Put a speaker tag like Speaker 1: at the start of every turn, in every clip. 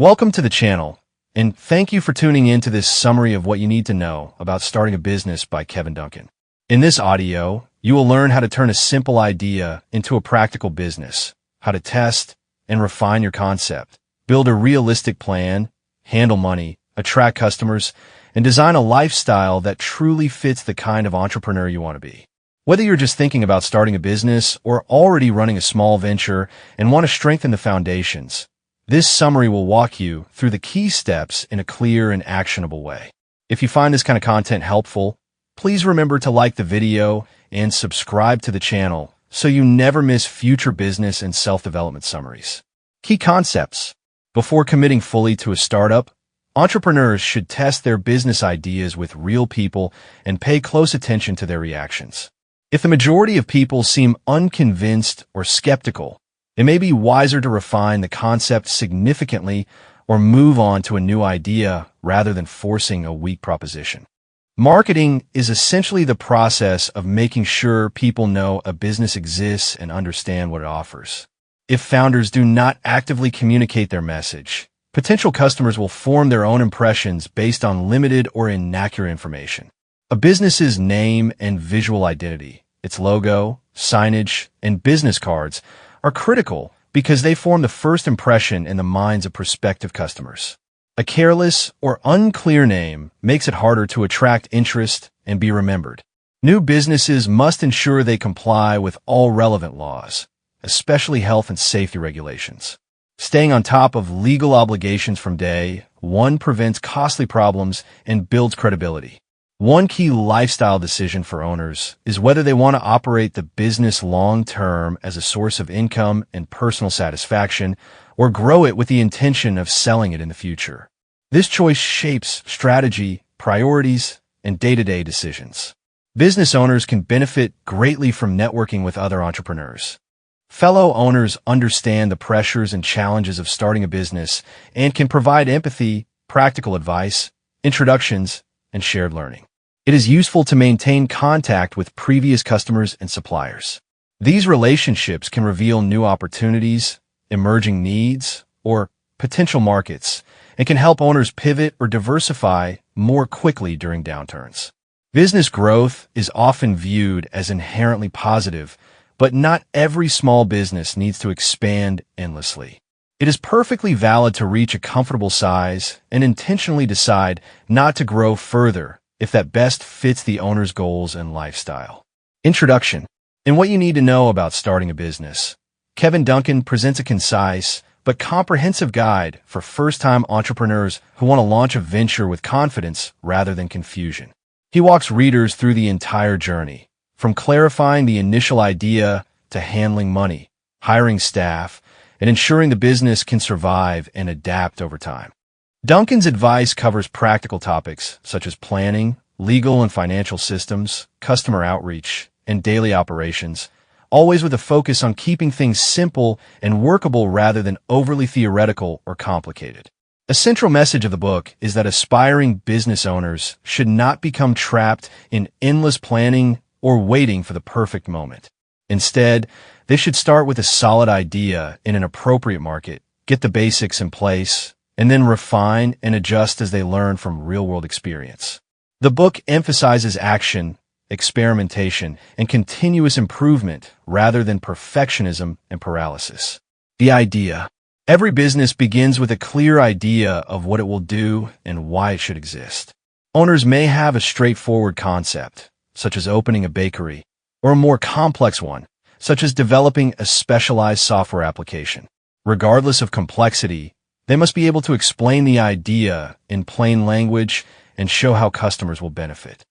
Speaker 1: Welcome to the channel, and thank you for tuning in to this summary of what you need to know about starting a business by Kevin Duncan. In this audio, you will learn how to turn a simple idea into a practical business, how to test and refine your concept, build a realistic plan, handle money, attract customers, and design a lifestyle that truly fits the kind of entrepreneur you want to be. Whether you're just thinking about starting a business or already running a small venture and want to strengthen the foundations, this summary will walk you through the key steps in a clear and actionable way. If you find this kind of content helpful, please remember to like the video and subscribe to the channel so you never miss future business and self-development summaries. Key concepts. Before committing fully to a startup, entrepreneurs should test their business ideas with real people and pay close attention to their reactions. If the majority of people seem unconvinced or skeptical, it may be wiser to refine the concept significantly or move on to a new idea rather than forcing a weak proposition. Marketing is essentially the process of making sure people know a business exists and understand what it offers. If founders do not actively communicate their message, potential customers will form their own impressions based on limited or inaccurate information. A business's name and visual identity, its logo, signage, and business cards are critical because they form the first impression in the minds of prospective customers. A careless or unclear name makes it harder to attract interest and be remembered. New businesses must ensure they comply with all relevant laws, especially health and safety regulations. Staying on top of legal obligations from day one prevents costly problems and builds credibility. One key lifestyle decision for owners is whether they want to operate the business long-term as a source of income and personal satisfaction, or grow it with the intention of selling it in the future. This choice shapes strategy, priorities, and day-to-day decisions. Business owners can benefit greatly from networking with other entrepreneurs. Fellow owners understand the pressures and challenges of starting a business and can provide empathy, practical advice, introductions, and shared learning. It is useful to maintain contact with previous customers and suppliers. These relationships can reveal new opportunities, emerging needs, or potential markets, and can help owners pivot or diversify more quickly during downturns. Business growth is often viewed as inherently positive, but not every small business needs to expand endlessly. It is perfectly valid to reach a comfortable size and intentionally decide not to grow further if that best fits the owner's goals and lifestyle. Introduction. In what you need to know about starting a business, Kevin Duncan presents a concise but comprehensive guide for first-time entrepreneurs who want to launch a venture with confidence rather than confusion. He walks readers through the entire journey, from clarifying the initial idea to handling money, hiring staff, and ensuring the business can survive and adapt over time. Duncan's advice covers practical topics such as planning, legal and financial systems, customer outreach, and daily operations, always with a focus on keeping things simple and workable rather than overly theoretical or complicated. A central message of the book is that aspiring business owners should not become trapped in endless planning or waiting for the perfect moment. Instead, they should start with a solid idea in an appropriate market, get the basics in place, and then refine and adjust as they learn from real-world experience. The book emphasizes action, experimentation, and continuous improvement rather than perfectionism and paralysis. The idea. Every business begins with a clear idea of what it will do and why it should exist. Owners may have a straightforward concept, such as opening a bakery, or a more complex one, such as developing a specialized software application. Regardless of complexity, they must be able to explain the idea in plain language and show how customers will benefit.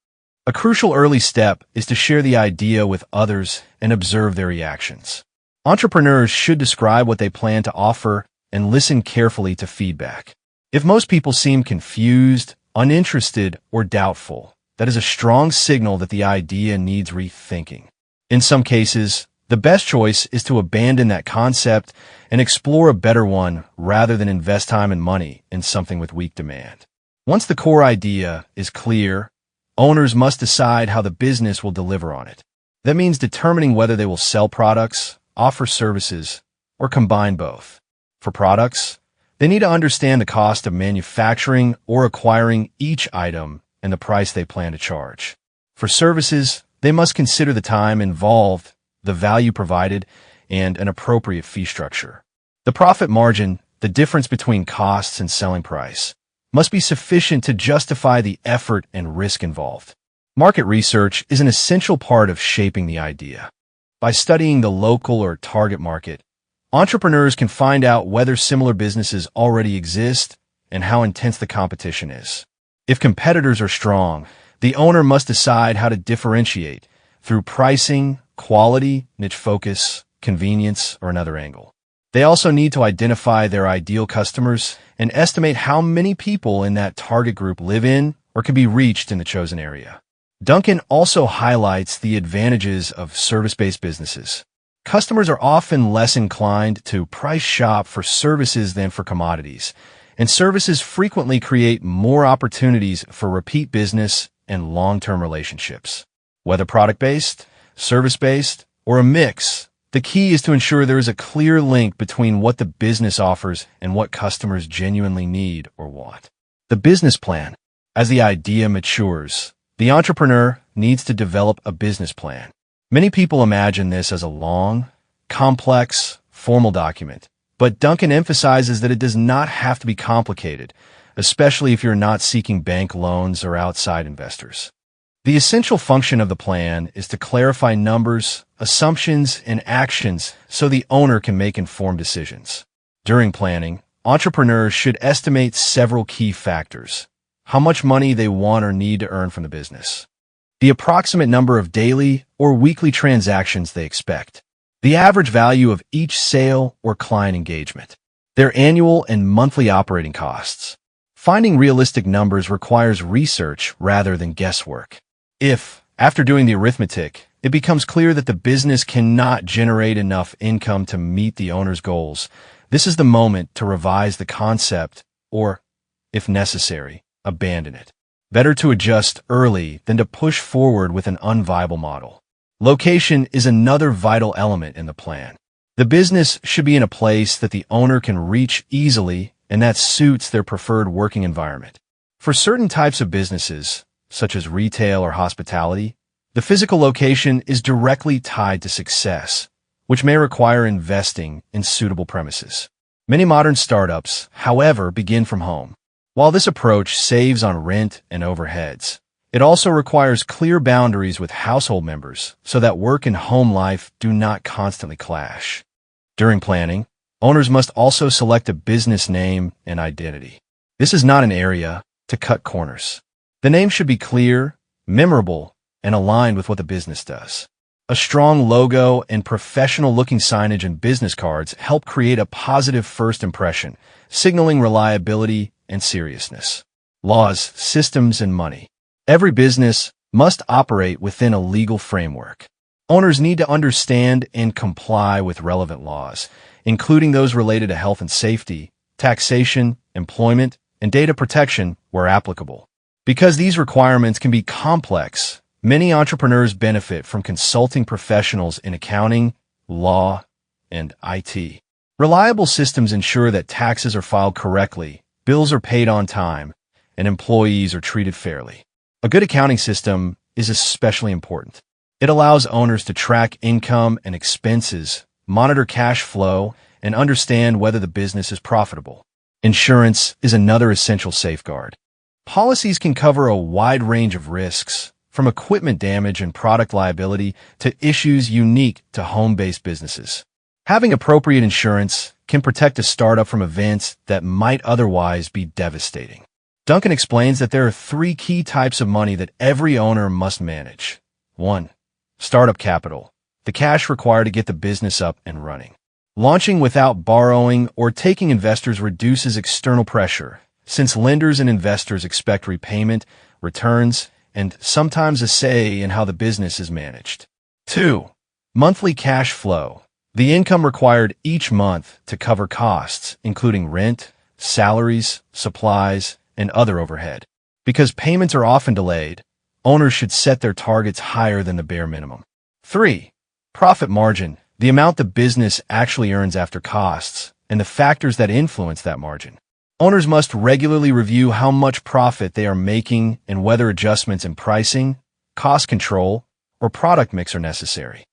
Speaker 1: A crucial early step is to share the idea with others and observe their reactions. Entrepreneurs should describe what they plan to offer and listen carefully to feedback. If most people seem confused, uninterested, or doubtful, that is a strong signal that the idea needs rethinking. In some cases, the best choice is to abandon that concept and explore a better one rather than invest time and money in something with weak demand. Once the core idea is clear, owners must decide how the business will deliver on it. That means determining whether they will sell products, offer services, or combine both. For products, They need to understand the cost of manufacturing or acquiring each item and the price they plan to charge. For services, they must consider the time involved, the value provided, and an appropriate fee structure. The profit margin, the difference between costs and selling price, must be sufficient to justify the effort and risk involved. Market research is an essential part of shaping the idea. By studying the local or target market, entrepreneurs can find out whether similar businesses already exist and how intense the competition is. If competitors are strong, the owner must decide how to differentiate through pricing, quality, niche focus, convenience, or another angle. They also need to identify their ideal customers and estimate how many people in that target group live in or can be reached in the chosen area. Duncan also highlights the advantages of service-based businesses. Customers are often less inclined to price shop for services than for commodities, and services frequently create more opportunities for repeat business and long-term relationships. Whether product-based, service-based, or a mix, the key is to ensure there is a clear link between what the business offers and what customers genuinely need or want. The business plan. As the idea matures, the entrepreneur needs to develop a business plan. Many people imagine this as a long, complex, formal document, but Duncan emphasizes that it does not have to be complicated, especially if you're not seeking bank loans or outside investors. The essential function of the plan is to clarify numbers, assumptions, and actions so the owner can make informed decisions. During planning, entrepreneurs should estimate several key factors: how much money they want or need to earn from the business, the approximate number of daily or weekly transactions they expect, the average value of each sale or client engagement, their annual and monthly operating costs. Finding realistic numbers requires research rather than guesswork. If, after doing the arithmetic, it becomes clear that the business cannot generate enough income to meet the owner's goals, this is the moment to revise the concept or, if necessary, abandon it. Better to adjust early than to push forward with an unviable model. Location is another vital element in the plan. The business should be in a place that the owner can reach easily and that suits their preferred working environment. For certain types of businesses, such as retail or hospitality, the physical location is directly tied to success, which may require investing in suitable premises. Many modern startups, however, begin from home. While this approach saves on rent and overheads, it also requires clear boundaries with household members so that work and home life do not constantly clash. During planning, owners must also select a business name and identity. This is not an area to cut corners. The name should be clear, memorable, and aligned with what the business does. A strong logo and professional-looking signage and business cards help create a positive first impression, signaling reliability and seriousness. Laws, systems, and money. Every business must operate within a legal framework. Owners need to understand and comply with relevant laws, including those related to health and safety, taxation, employment, and data protection where applicable. Because these requirements can be complex, many entrepreneurs benefit from consulting professionals in accounting, law, and IT. Reliable systems ensure that taxes are filed correctly, bills are paid on time, and employees are treated fairly. A good accounting system is especially important. It allows owners to track income and expenses, monitor cash flow, and understand whether the business is profitable. Insurance is another essential safeguard. Policies can cover a wide range of risks, from equipment damage and product liability to issues unique to home-based businesses. Having appropriate insurance can protect a startup from events that might otherwise be devastating. Duncan explains that there are 3 key types of money that every owner must manage. 1. Startup capital, the cash required to get the business up and running. Launching without borrowing or taking investors reduces external pressure, since lenders and investors expect repayment, returns, and sometimes a say in how the business is managed. 2. Monthly cash flow, the income required each month to cover costs, including rent, salaries, supplies, and other overhead. Because payments are often delayed, owners should set their targets higher than the bare minimum. 3. Profit margin, the amount the business actually earns after costs, and the factors that influence that margin. Owners must regularly review how much profit they are making and whether adjustments in pricing, cost control, or product mix are necessary.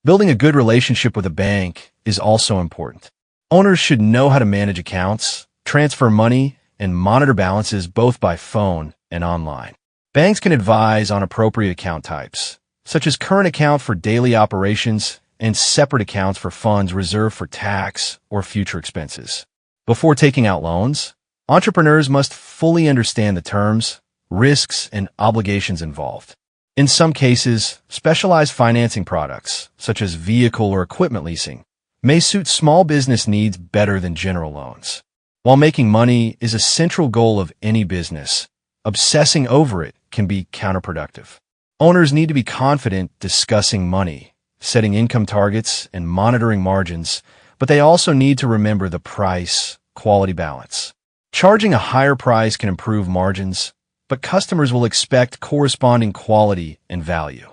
Speaker 1: Building a good relationship with a bank is also important. Owners should know how to manage accounts, transfer money, and monitor balances both by phone and online. Banks can advise on appropriate account types, such as current account for daily operations and separate accounts for funds reserved for tax or future expenses. Before taking out loans, entrepreneurs must fully understand the terms, risks, and obligations involved. In some cases, specialized financing products, such as vehicle or equipment leasing, may suit small business needs better than general loans. While making money is a central goal of any business, obsessing over it can be counterproductive. Owners need to be confident discussing money, setting income targets, and monitoring margins, but they also need to remember the price-quality balance. Charging a higher price can improve margins, but customers will expect corresponding quality and value.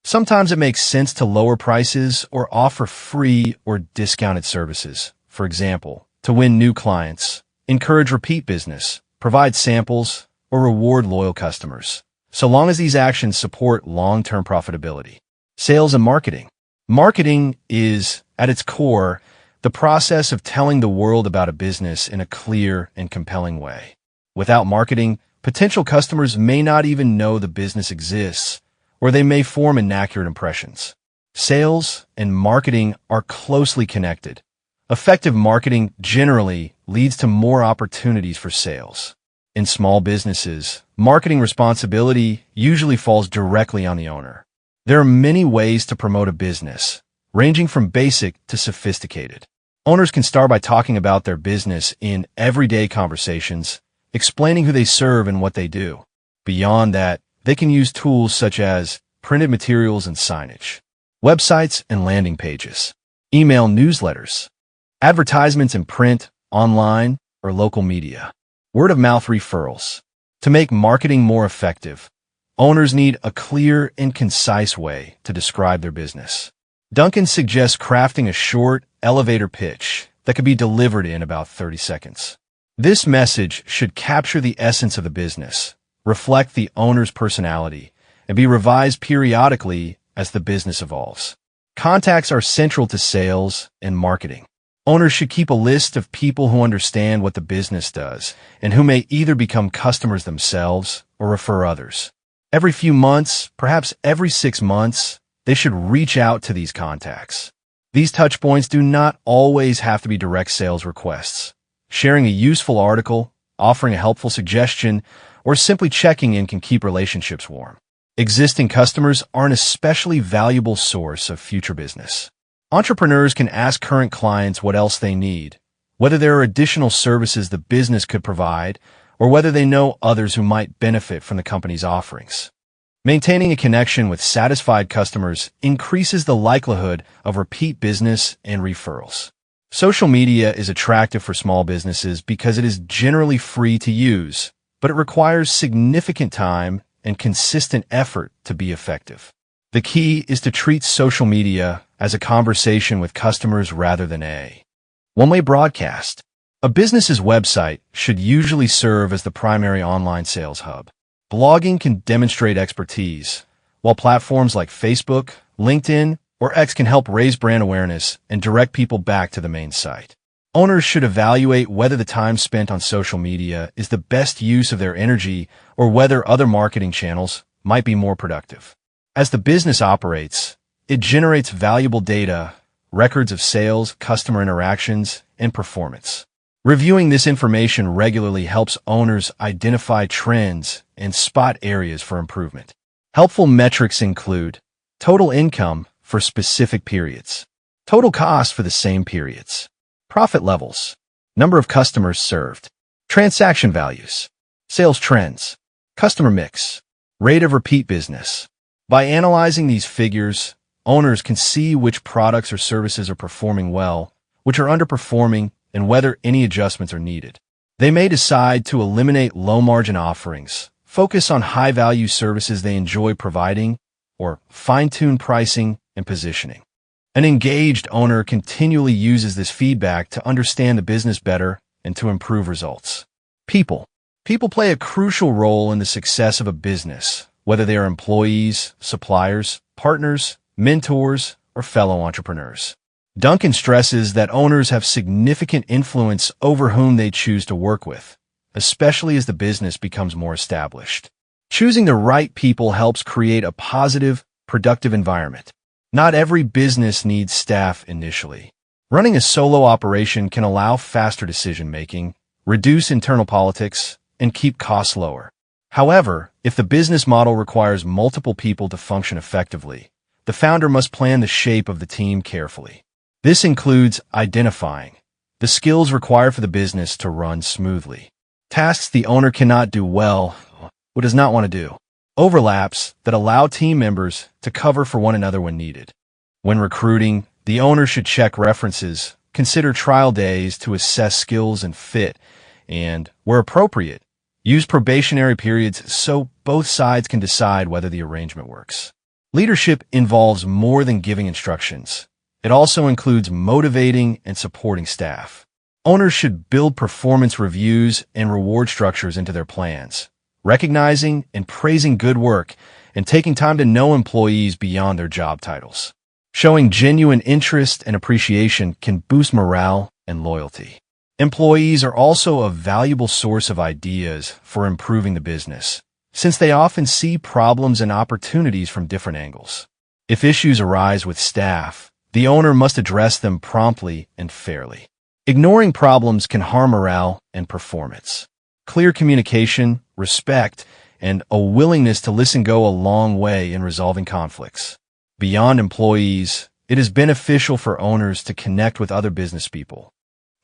Speaker 1: Sometimes it makes sense to lower prices or offer free or discounted services, for example, to win new clients, encourage repeat business, provide samples, or reward loyal customers, so long as these actions support long-term profitability. Sales and marketing. Marketing is, at its core, the process of telling the world about a business in a clear and compelling way. Without marketing, potential customers may not even know the business exists, or they may form inaccurate impressions. Sales and marketing are closely connected. Effective marketing generally leads to more opportunities for sales. In small businesses, marketing responsibility usually falls directly on the owner. There are many ways to promote a business, ranging from basic to sophisticated. Owners can start by talking about their business in everyday conversations, explaining who they serve and what they do. Beyond that, they can use tools such as printed materials and signage, websites and landing pages, email newsletters, advertisements in print, online, or local media, word-of-mouth referrals. To make marketing more effective, owners need a clear and concise way to describe their business. Duncan suggests crafting a short, elevator pitch that could be delivered in about 30 seconds. This message should capture the essence of the business, reflect the owner's personality, and be revised periodically as the business evolves. Contacts are central to sales and marketing. Owners should keep a list of people who understand what the business does and who may either become customers themselves or refer others. Every few months, perhaps every 6 months, they should reach out to these contacts. These touchpoints do not always have to be direct sales requests. Sharing a useful article, offering a helpful suggestion, or simply checking in can keep relationships warm. Existing customers are an especially valuable source of future business. Entrepreneurs can ask current clients what else they need, whether there are additional services the business could provide, or whether they know others who might benefit from the company's offerings. Maintaining a connection with satisfied customers increases the likelihood of repeat business and referrals. Social media is attractive for small businesses because it is generally free to use, but it requires significant time and consistent effort to be effective. The key is to treat social media as a conversation with customers rather than a one-way broadcast. A business's website should usually serve as the primary online sales hub. Blogging can demonstrate expertise, while platforms like Facebook, LinkedIn, or X can help raise brand awareness and direct people back to the main site. Owners should evaluate whether the time spent on social media is the best use of their energy or whether other marketing channels might be more productive. As the business operates, it generates valuable data, records of sales, customer interactions, and performance. Reviewing this information regularly helps owners identify trends and spot areas for improvement. Helpful metrics include total income for specific periods, total cost for the same periods, profit levels, number of customers served, transaction values, sales trends, customer mix, rate of repeat business. By analyzing these figures, owners can see which products or services are performing well, which are underperforming, and whether any adjustments are needed. They may decide to eliminate low-margin offerings, focus on high-value services they enjoy providing, or fine-tune pricing and positioning. An engaged owner continually uses this feedback to understand the business better and to improve results. People. People play a crucial role in the success of a business, whether they are employees, suppliers, partners, mentors, or fellow entrepreneurs. Duncan stresses that owners have significant influence over whom they choose to work with, especially as the business becomes more established. Choosing the right people helps create a positive, productive environment. Not every business needs staff initially. Running a solo operation can allow faster decision-making, reduce internal politics, and keep costs lower. However, if the business model requires multiple people to function effectively, the founder must plan the shape of the team carefully. This includes identifying the skills required for the business to run smoothly, tasks the owner cannot do well or does not want to do, overlaps that allow team members to cover for one another when needed. When recruiting, the owner should check references, consider trial days to assess skills and fit, and, where appropriate, use probationary periods so both sides can decide whether the arrangement works. Leadership involves more than giving instructions. It also includes motivating and supporting staff. Owners should build performance reviews and reward structures into their plans, recognizing and praising good work and taking time to know employees beyond their job titles. Showing genuine interest and appreciation can boost morale and loyalty. Employees are also a valuable source of ideas for improving the business, since they often see problems and opportunities from different angles. If issues arise with staff, the owner must address them promptly and fairly. Ignoring problems can harm morale and performance. Clear communication, respect, and a willingness to listen go a long way in resolving conflicts. Beyond employees, it is beneficial for owners to connect with other business people.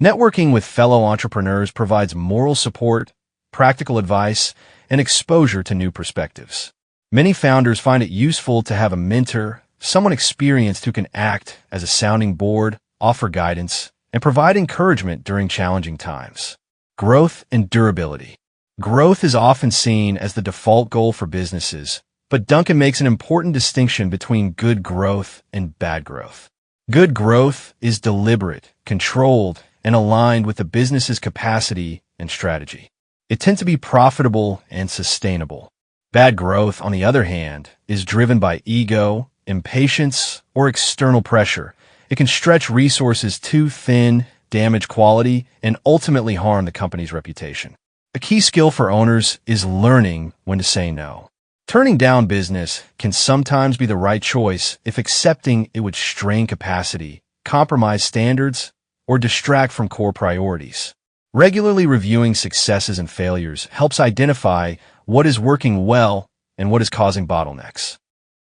Speaker 1: Networking with fellow entrepreneurs provides moral support, practical advice, and exposure to new perspectives. Many founders find it useful to have a mentor, someone experienced who can act as a sounding board, offer guidance, and provide encouragement during challenging times. Growth and durability. Growth is often seen as the default goal for businesses, but Duncan makes an important distinction between good growth and bad growth. Good growth is deliberate, controlled, and aligned with the business's capacity and strategy. It tends to be profitable and sustainable. Bad growth, on the other hand, is driven by ego, impatience, or external pressure. It can stretch resources too thin, damage quality, and ultimately harm the company's reputation. A key skill for owners is learning when to say no. Turning down business can sometimes be the right choice if accepting it would strain capacity, compromise standards, or distract from core priorities. Regularly reviewing successes and failures helps identify what is working well and what is causing bottlenecks.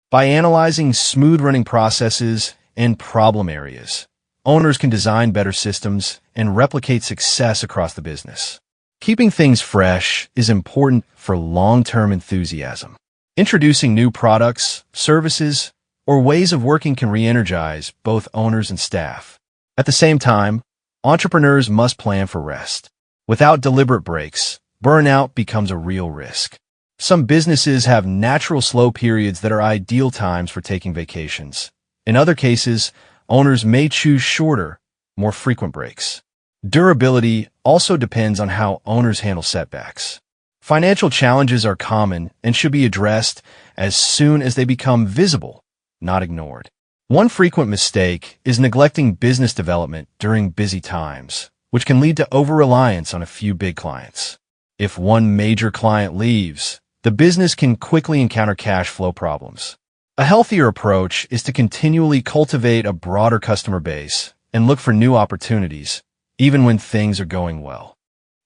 Speaker 1: By analyzing smooth-running processes and problem areas, owners can design better systems and replicate success across the business. Keeping things fresh is important for long-term enthusiasm. Introducing new products, services, or ways of working can re-energize both owners and staff. At the same time, entrepreneurs must plan for rest. Without deliberate breaks, burnout becomes a real risk. Some businesses have natural slow periods that are ideal times for taking vacations. In other cases, owners may choose shorter, more frequent breaks. Durability also depends on how owners handle setbacks. Financial challenges are common and should be addressed as soon as they become visible, not ignored. One frequent mistake is neglecting business development during busy times, which can lead to over-reliance on a few big clients. If one major client leaves, the business can quickly encounter cash flow problems. A healthier approach is to continually cultivate a broader customer base and look for new opportunities, even when things are going well.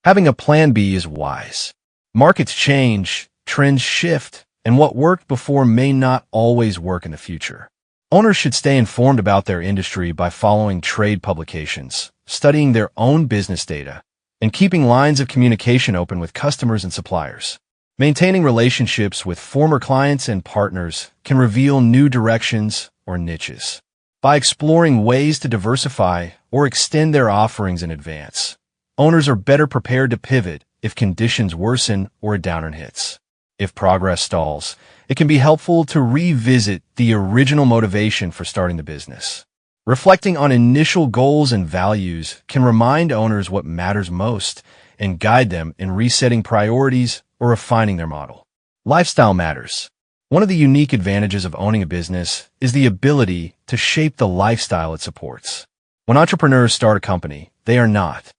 Speaker 1: Having a plan B is wise. Markets change, trends shift, and what worked before may not always work in the future. Owners should stay informed about their industry by following trade publications, studying their own business data, and keeping lines of communication open with customers and suppliers. Maintaining relationships with former clients and partners can reveal new directions or niches. By exploring ways to diversify or extend their offerings in advance, owners are better prepared to pivot if conditions worsen or a downturn hits. If progress stalls, it can be helpful to revisit the original motivation for starting the business. Reflecting on initial goals and values can remind owners what matters most and guide them in resetting priorities or refining their model. Lifestyle matters. One of the unique advantages of owning a business is the ability to shape the lifestyle it supports. When entrepreneurs start a company, they are not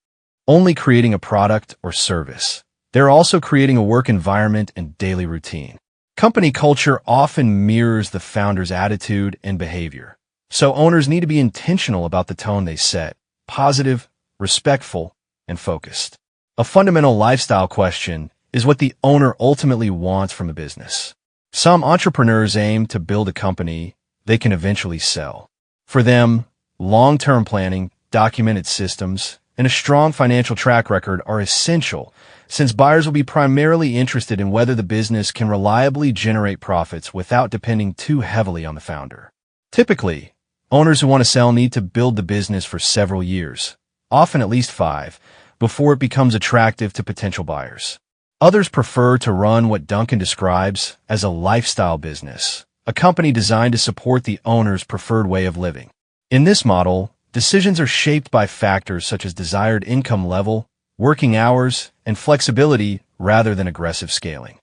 Speaker 1: only creating a product or service. They're also creating a work environment and daily routine. Company culture often mirrors the founder's attitude and behavior. So owners need to be intentional about the tone they set, positive, respectful, and focused. A fundamental lifestyle question is what the owner ultimately wants from a business. Some entrepreneurs aim to build a company they can eventually sell. For them, long-term planning, documented systems, and a strong financial track record are essential, since buyers will be primarily interested in whether the business can reliably generate profits without depending too heavily on the founder. Typically, owners who want to sell need to build the business for several years, often at least 5, before it becomes attractive to potential buyers. Others prefer to run what Duncan describes as a lifestyle business, a company designed to support the owner's preferred way of living. In this model, decisions are shaped by factors such as desired income level, working hours, and flexibility rather than aggressive scaling.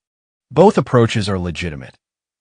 Speaker 1: Both approaches are legitimate.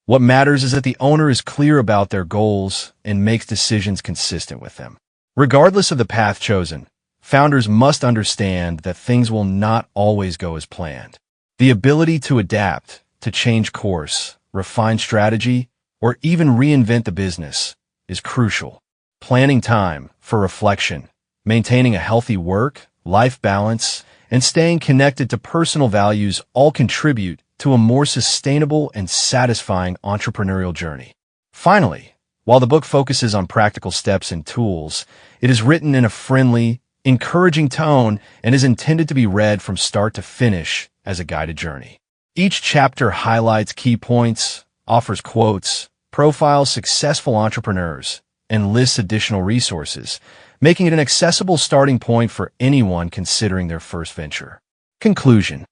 Speaker 1: What matters is that the owner is clear about their goals and makes decisions consistent with them. Regardless of the path chosen, founders must understand that things will not always go as planned. The ability to adapt, to change course, refine strategy, or even reinvent the business is crucial. Planning time for reflection, maintaining a healthy work-life balance, and staying connected to personal values all contribute to a more sustainable and satisfying entrepreneurial journey. Finally, while the book focuses on practical steps and tools, it is written in a friendly, encouraging tone and is intended to be read from start to finish as a guided journey. Each chapter highlights key points, offers quotes, profiles successful entrepreneurs, and lists additional resources, making it an accessible starting point for anyone considering their first venture. Conclusion.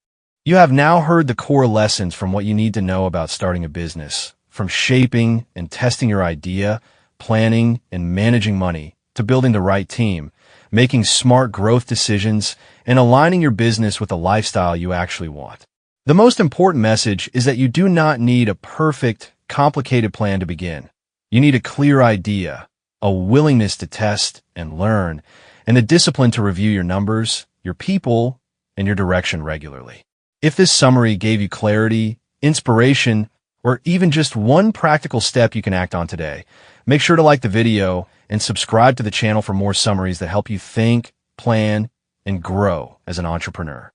Speaker 1: You have now heard the core lessons from what you need to know about starting a business, from shaping and testing your idea, planning and managing money, to building the right team, making smart growth decisions, and aligning your business with the lifestyle you actually want. The most important message is that you do not need a perfect, complicated plan to begin. You need a clear idea, a willingness to test and learn, and the discipline to review your numbers, your people, and your direction regularly. If this summary gave you clarity, inspiration, or even just one practical step you can act on today, make sure to like the video and subscribe to the channel for more summaries that help you think, plan, and grow as an entrepreneur.